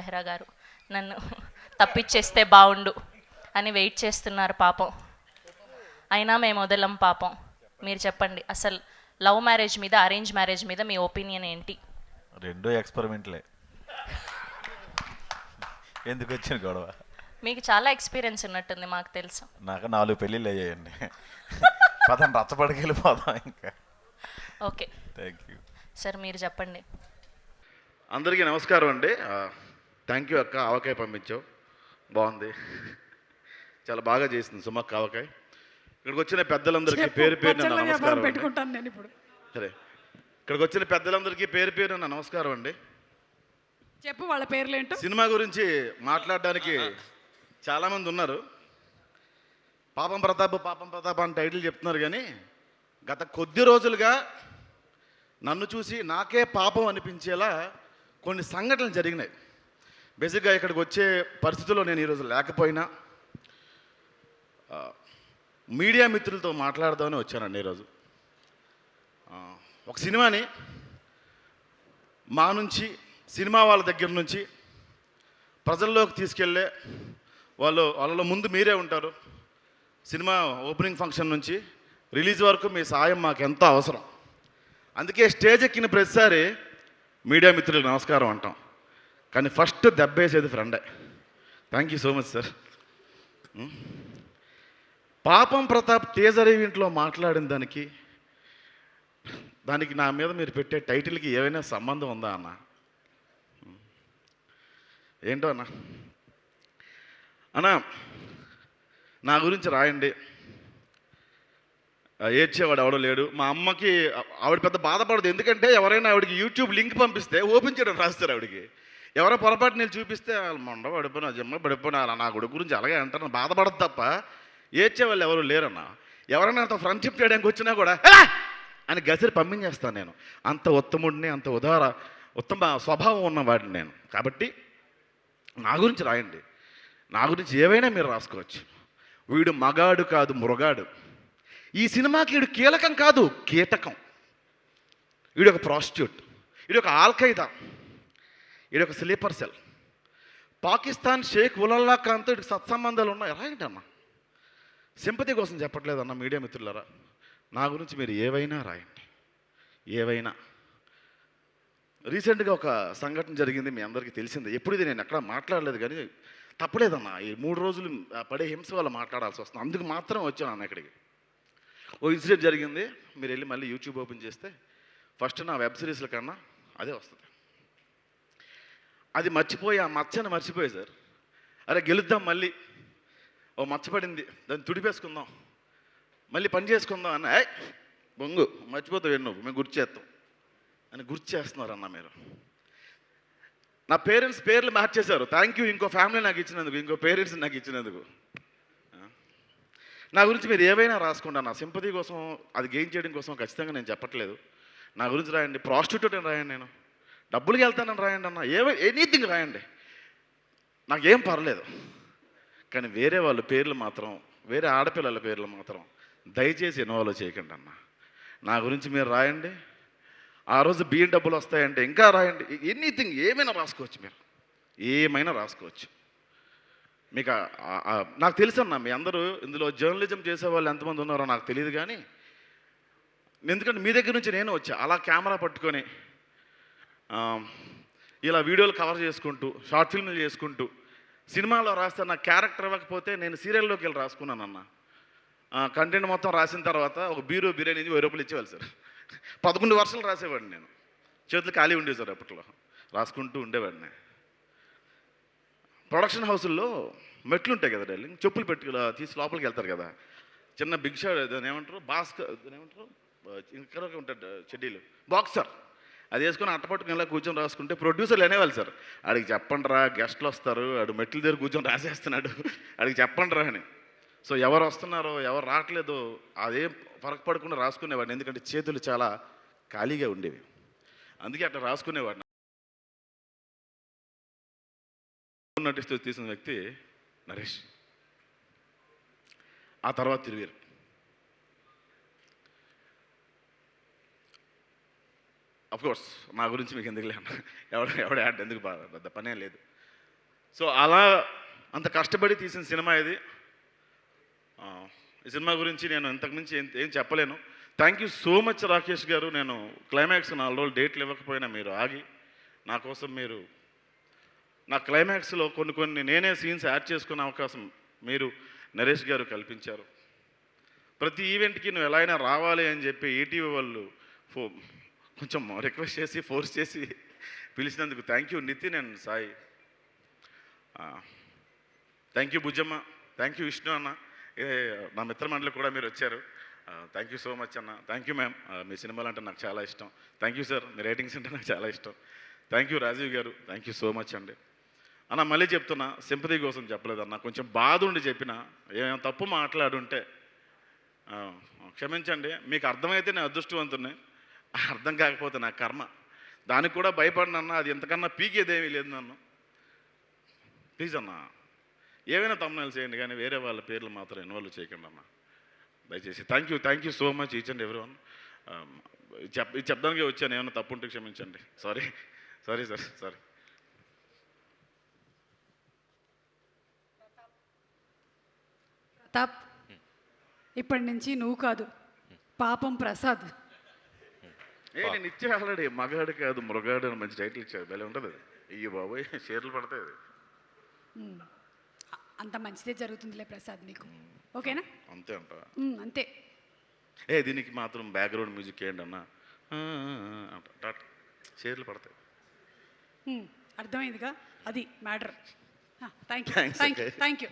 బెహ్రా గారు నన్ను తప్పిచ్చేస్తే బాగుండు అని వెయిట్ చేస్తున్నారు పాపం. అయినా మేము వదలం పాపం. మీరు చెప్పండి, అసలు లవ్ మ్యారేజ్ మీద, అరేంజ్ మ్యారేజ్ మీద మీ ఒపీనియన్ ఏంటి? రెండో ఎక్స్పెరిమెంట్లే. ఎందుకు వచ్చిన గొడవ? మీకు చాలా ఎక్స్పీరియన్స్ ఉన్నట్టుంది, మాకు తెలుసు. నాకు 4 పెళ్ళిళ్ళు అయ్యాయండి. పదం రచ్చబడికి వెళ్ళిపోదాం ఇంకా. ఓకే, థ్యాంక్ యూ సార్ మీరు చెప్పండి. అందరికీ నమస్కారం అండి. థ్యాంక్ యూ అక్క, ఆవకాయ పంపించావు, బాగుంది, చాలా బాగా చేసింది సుమక్క ఆవకాయ. ఇక్కడికి వచ్చిన పెద్దలందరికీ పేరు పేరు నమస్కారం పెట్టుకుంటాను నేను ఇప్పుడు. సరే, ఇక్కడికి వచ్చిన పెద్దలందరికీ పేరు పేరు నమస్కారం అండి. చెప్పు వాళ్ళ పేర్లు ఏంటో. సినిమా గురించి మాట్లాడడానికి చాలామంది ఉన్నారు. పాపం ప్రతాప్ అని టైటిల్ చెప్తున్నారు, కానీ గత కొద్ది రోజులుగా నన్ను చూసి నాకే పాపం అనిపించేలా కొన్ని సంఘటనలు జరిగినాయి. బేసిక్గా ఇక్కడికి వచ్చే పరిస్థితుల్లో నేను ఈరోజు లేకపోయినా మీడియా మిత్రులతో మాట్లాడదామని వచ్చానండి ఈరోజు. ఒక సినిమాని మా నుంచి, సినిమా వాళ్ళ దగ్గర నుంచి ప్రజల్లోకి తీసుకెళ్ళే వాళ్ళలో ముందు మీరే ఉంటారు. సినిమా ఓపెనింగ్ ఫంక్షన్ నుంచి రిలీజ్ వరకు మీ సాయం మాకు ఎంతో అవసరం. అందుకే స్టేజ్ ఎక్కిన ప్రతిసారి మీడియా మిత్రులకు నమస్కారం అంటాం, కానీ ఫస్ట్ దెబ్బేసేది ఫ్రెండే. Thank you so much sir. పాపం ప్రతాప్ టీజర్ ఈవెంట్లో మాట్లాడిన దానికి నా మీద మీరు పెట్టే టైటిల్కి ఏమైనా సంబంధం ఉందా అన్న? ఏంటో అన్నా, నా గురించి రాయండి, ఏడ్చేవాడు ఎవడో లేడు. మా అమ్మకి ఆవిడ పెద్ద బాధపడదు, ఎందుకంటే ఎవరైనా ఆవిడకి యూట్యూబ్ లింక్ పంపిస్తే ఓపెన్ చేయడం రాస్తారు ఆవిడకి. ఎవరో పొరపాటు నేను చూపిస్తే వాళ్ళు మొండ పడిపోయినా, జమ్మ పడిపోయినా, అలా నా కొడుకు గురించి అలాగే అంటారు, బాధపడదు తప్ప ఏడ్చేవాళ్ళు ఎవరు లేరన్న. ఎవరైనా అంత ఫ్రెండ్షిప్ చేయడానికి వచ్చినా కూడా అని గసిరి పంపించేస్తాను నేను. అంత ఉత్తముడిని, అంత ఉత్తమ స్వభావం ఉన్నవాడిని నేను. కాబట్టి నా గురించి రాయండి, నా గురించి ఏవైనా మీరు రాసుకోవచ్చు. వీడు మగాడు కాదు, మృగాడు. ఈ సినిమాకి వీడు కీలకం కాదు, కీటకం. వీడు ఒక ప్రాస్టిట్యూట్, వీడు ఒక ఆల్ఖైదా, వీడు ఒక స్లీపర్ సెల్. పాకిస్తాన్ షేక్ ఉలల్లా ఖాన్తో వీడికి సత్సంబంధాలు ఉన్నాయి. రాయండి అన్న, సింపతి కోసం చెప్పట్లేదన్న. మీడియా మిత్రులారా, నా గురించి మీరు ఏవైనా రాయండి, ఏవైనా. రీసెంట్గా ఒక సంఘటన జరిగింది, మీ అందరికీ తెలిసిందే. ఎప్పుడు ఇది నేను ఎక్కడ మాట్లాడలేదు, కానీ తప్పలేదన్న. ఈ 3 రోజులు పడే హింస వల్ల మాట్లాడాల్సి వస్తుంది. అందుకు మాత్రం వచ్చాను అన్న ఇక్కడికి. ఓ ఇన్సిడెంట్ జరిగింది, మీరు వెళ్ళి మళ్ళీ యూట్యూబ్ ఓపెన్ చేస్తే ఫస్ట్ నా వెబ్ సిరీస్ల కన్నా అదే వస్తుంది. అది మర్చిపోయి, ఆ మచ్చని మర్చిపోయి సార్, అరే గెలుద్దాం మళ్ళీ, ఓ మచ్చపడింది దాన్ని తుడిపేసుకుందాం, మళ్ళీ పని చేసుకుందాం అన్న. బొంగు మర్చిపోతావు నువ్వు, మేము గుర్తు చేస్తాం అని గుర్తు చేస్తున్నారన్న. మీరు నా పేరెంట్స్ పేర్లు మార్చేశారు. థ్యాంక్ యూ ఇంకో ఫ్యామిలీ నాకు ఇచ్చినందుకు, ఇంకో పేరెంట్స్ నాకు ఇచ్చినందుకు. నా గురించి మీరు ఏవైనా రాసుకోండి అన్న, సింపతి కోసం, అది గెయిన్ చేయడం కోసం ఖచ్చితంగా నేను చెప్పట్లేదు. నా గురించి రాయండి, ప్రాస్టిట్యూట్ అని రాయండి, నేను డబ్బులకి వెళ్తానని రాయండి అన్న, ఎనీథింగ్ రాయండి, నాకేం పర్లేదు. కానీ వేరే వాళ్ళ పేర్లు మాత్రం, వేరే ఆడపిల్లల పేర్లు మాత్రం దయచేసి ఇన్వాల్వ్ చేయకండి అన్న. నా గురించి మీరు రాయండి. ఆ రోజు బియ్యం డబ్బులు వస్తాయంటే ఇంకా రాయండి. ఎనీథింగ్ ఏమైనా రాసుకోవచ్చు, మీరు ఏమైనా రాసుకోవచ్చు. మీకు నాకు తెలుసు అన్న, మీ అందరూ ఇందులో జర్నలిజం చేసే వాళ్ళు ఎంతమంది ఉన్నారో నాకు తెలియదు, కానీ ఎందుకంటే మీ దగ్గర నుంచి నేను వచ్చా, అలా కెమెరా పట్టుకొని ఇలా వీడియోలు కవర్ చేసుకుంటూ, షార్ట్ ఫిల్మ్లు చేసుకుంటూ, సినిమాలో రాస్తే నా క్యారెక్టర్ ఇవ్వకపోతే నేను సీరియల్లోకి వెళ్ళి రాసుకున్నానన్న. కంటెంట్ మొత్తం రాసిన తర్వాత ఒక బిర్యానీ 1000 రూపాయలు ఇచ్చేవాళ్ళు సార్. 11 వర్షాలు రాసేవాడిని నేను, చేతులు ఖాళీ ఉండేవి సార్, అప్పట్లో రాసుకుంటూ ఉండేవాడిని. ప్రొడక్షన్ హౌసుల్లో మెట్లు ఉంటాయి కదా డార్లింగ్, చెప్పులు పెట్టి తీసి లోపలికి వెళ్తారు కదా, చిన్న బిగ్ షాట్, దాన్ని ఏమంటారు, దాన్ని ఏమంటారు, ఇంకా ఉంటాడు చెడ్డీలు, బాక్సర్, అది వేసుకొని అట్టపట్టుకుని ఇలా కూర్చొని రాసుకుంటే ప్రొడ్యూసర్లు అనేవాళ్ళు సార్, ఆడికి చెప్పండి రా, గెస్ట్లు వస్తారు, ఆడు మెట్ల దగ్గర కూర్చొని రాసేస్తున్నాడు, ఆడికి చెప్పండి రా అని. సో ఎవరు వస్తున్నారో ఎవరు రావట్లేదో అదేం ఫరక పడకుండా రాసుకునేవాడిని, ఎందుకంటే చేతులు చాలా ఖాళీగా ఉండేవి, అందుకే అట్లా రాసుకునేవాడిని. నటిస్తూ తీసిన వ్యక్తి నరేష్, ఆ తర్వాత తిరువీరు. అఫ్కోర్స్ నా గురించి మీకు ఎందుకు లేను, ఎవడ యాడ్ ఎందుకు పెద్ద పనే లేదు. సో అలా అంత కష్టపడి తీసిన సినిమా ఇది. ఈ సినిమా గురించి నేను ఇంతకుమించి ఏం చెప్పలేను. Thank you so much Rakesh గారు. నేను క్లైమాక్స్ 4 రోజులు డేట్లు ఇవ్వకపోయినా మీరు ఆగి నా కోసం మీరు నా క్లైమాక్స్లో కొన్ని నేనే సీన్స్ యాడ్ చేసుకునే అవకాశం మీరు నరేష్ గారు కల్పించారు. ప్రతి ఈవెంట్కి నువ్వు ఎలా అయినా రావాలి అని చెప్పి ఈటీవీ వాళ్ళు కొంచెం రిక్వెస్ట్ చేసి ఫోర్స్ చేసి పిలిచినందుకు thank you Nitin and Sai. Thank you Bujjamma, thank you Vishnu అన్న, నా మిత్రమండలి కూడా మీరు వచ్చారు. థ్యాంక్ యూ సో మచ్ అన్న. థ్యాంక్ యూ మ్యామ్, మీ సినిమాలు అంటే నాకు చాలా ఇష్టం. థ్యాంక్ యూ సార్, మీ రైటింగ్స్ అంటే నాకు చాలా ఇష్టం. థ్యాంక్ యూ రాజీవ్ గారు, థ్యాంక్ యూ సో మచ్ అండి. అన్న మళ్ళీ చెప్తున్నా, సింపతి కోసం చెప్పలేదన్న, కొంచెం బాధ ఉండి చెప్పిన, ఏమైనా తప్పు మాట్లాడుంటే క్షమించండి. మీకు అర్థమైతే నేను అదృష్టవంతుని, అర్థం కాకపోతే నా కర్మ. దానికి కూడా భయపడినన్న, అది ఎంతకన్నా పీకేదేమీ లేదు నన్ను. ప్లీజ్ అన్న, ఏవైనా తమ్ముళ్ళు చేయండి కానీ వేరే వాళ్ళ పేర్లు మాత్రం ఇన్వాల్వ్ చేయకండి అన్న దయచేసి. Thank you so much each and every one. ఇది చెప్పడానికి వచ్చాను, ఏమైనా తప్పు ఉంటే క్షమించండి. Sorry sir, sorry. ప్రతాప్, ఇప్పటి నుంచి నువ్వు కాదు, పాపం ప్రసాద్. నేను ఇచ్చే ఆల్రెడీ మగాడు కాదు మృగాడు అని మంచి టైటిల్ ఇచ్చాడు, భలే ఉంటుంది అది. అయ్యో బాబోయ్, షేర్లు పడతాయి అది. అంత మంచిదే జరుగుతుందిలే ప్రసాద్ నీకు, ఓకేనా? అంతే అంట. అంతే. దీనికి మాత్రం బ్యాక్గ్రౌండ్ మ్యూజిక్ ఏంటి అన్న అంట, షేర్లు పడతాయి. అర్థమైందిగా, అది matter. Thank you Thanks, thank you okay. Thank you.